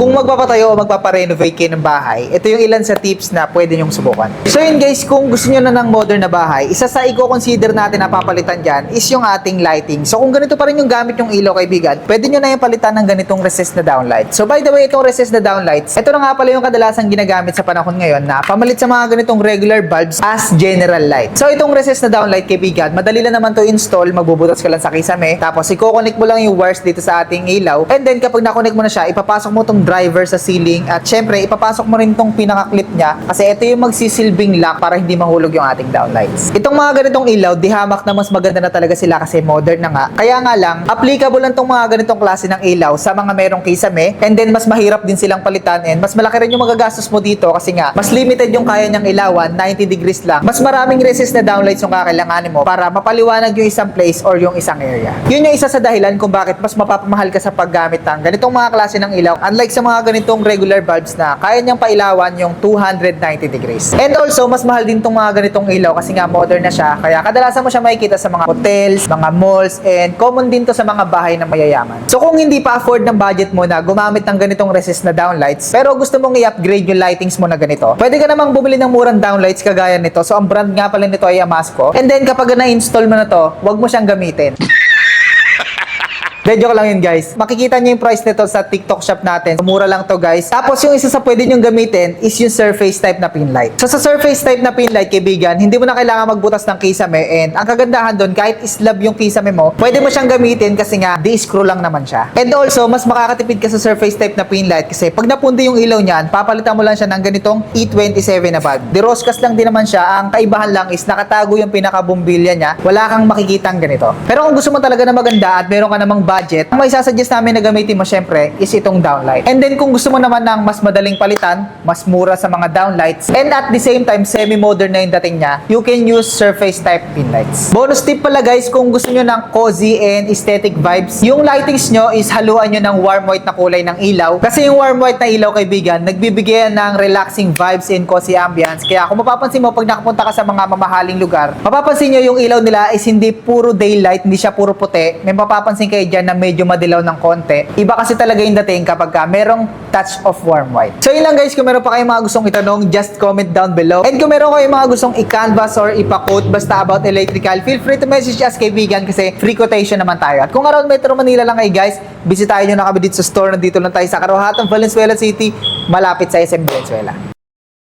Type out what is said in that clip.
Kung magpapatayo o magpaparenovate kayo ng bahay, ito yung ilan sa tips na pwede nyong subukan. So yun guys, kung gusto nyo na ng modern na bahay, isa sa i-consider natin na papalitan dyan is yung ating lighting. So kung ganito pa rin yung gamit yung ilaw kaibigan, pwede nyo na yung palitan ng ganitong recessed na downlight. So by the way, itong recessed na downlights, ito na nga pala yung kadalasang ginagamit sa panahon ngayon na pamalit sa mga ganitong regular bulbs as general light. So itong recessed na downlight kaibigan, madali lang naman to install, magbubutas ka lang sa kisame, tapos i-connect mo lang yung wires dito sa ating ilaw, and then kapag na-connect mo na siya, ipapasok mo tong driver sa ceiling at syempre ipapasok mo rin tong pinaka-clip niya kasi ito yung magsisilbing lock para hindi mahulog yung ating downlights. Itong mga ganitong ilaw, di hamak na mas maganda na talaga sila kasi modern na nga. Kaya nga lang, applicable lang tong mga ganitong klase ng ilaw sa mga merong kisame, and then mas mahirap din silang palitan and mas malaki rin yung magagastos mo dito kasi nga mas limited yung kaya niyang ilawan, 90 degrees lang. Mas maraming resist na downlights yung kakailanganin mo para mapaliwanag yung isang place or yung isang area. Yun yung isa sa dahilan kung bakit mas mapapamahal ka sa paggamit ng ganitong mga klase ng ilaw, unlike sa mga ganitong regular bulbs na kaya niyang pailawan yung 290 degrees. And also, mas mahal din tong mga ganitong ilaw kasi nga modern na siya, kaya kadalasan mo siya makikita sa mga hotels, mga malls, and common din to sa mga bahay ng mayayaman. So kung hindi pa afford ng budget mo na gumamit ng ganitong resist na downlights, pero gusto mong i-upgrade yung lightings mo na ganito, pwede ka namang bumili ng murang downlights kagaya nito. So ang brand nga pala nito ay Amasco. And then kapag na-install mo na to, wag mo siyang gamitin. Joke lang yun guys. Makikita nyo yung price nito sa TikTok shop natin. Mura lang to guys. Tapos yung isa sa pwede nyong gamitin is yung surface type na pin light. So sa surface type na pin light kaibigan, hindi mo na kailangan magbutas ng kisame, and ang kagandahan doon, kahit islab yung kisame mo, pwede mo siyang gamitin kasi nga di-screw lang naman siya. And also, mas makakatipid ka sa surface type na pin light kasi pag napundi yung ilaw niyan, papalitan mo lang siya ng ganitong E27 na bulb. Diroscas lang din naman siya. Ang kaibahan lang is nakatago yung pinaka-bumbilya niya. Wala kang makikitang ganito. Pero kung gusto mo talaga na maganda at meron ka namang budget, ang may sasuggest namin na gamitin mo syempre is itong downlight. And then kung gusto mo naman ng mas madaling palitan, mas mura sa mga downlights, and at the same time semi-modern na yung dating niya, you can use surface type pin lights. Bonus tip pala guys, kung gusto nyo ng cozy and aesthetic vibes, yung lightings nyo is haluan nyo ng warm white na kulay ng ilaw. Kasi yung warm white na ilaw kaibigan, nagbibigay ng relaxing vibes and cozy ambience. Kaya kung mapapansin mo, pag nakapunta ka sa mga mamahaling lugar, mapapansin nyo yung ilaw nila is hindi puro daylight, hindi siya puro puti. May mapapansin kayo dyan na medyo madilaw ng konti. Iba kasi talaga yung dating kapag merong touch of warm white. So yun lang guys, kung meron pa kayong mga gustong itanong, just comment down below. And kung meron kayong mga gustong i-canvas or ipa-quote basta about electrical, feel free to message us kaibigan kasi free quotation naman tayo. At kung around Metro Manila lang kayo guys, bisitahin nyo na kami dito sa store. Nandito lang tayo sa Karuhatan, Valenzuela City, malapit sa SM Valenzuela.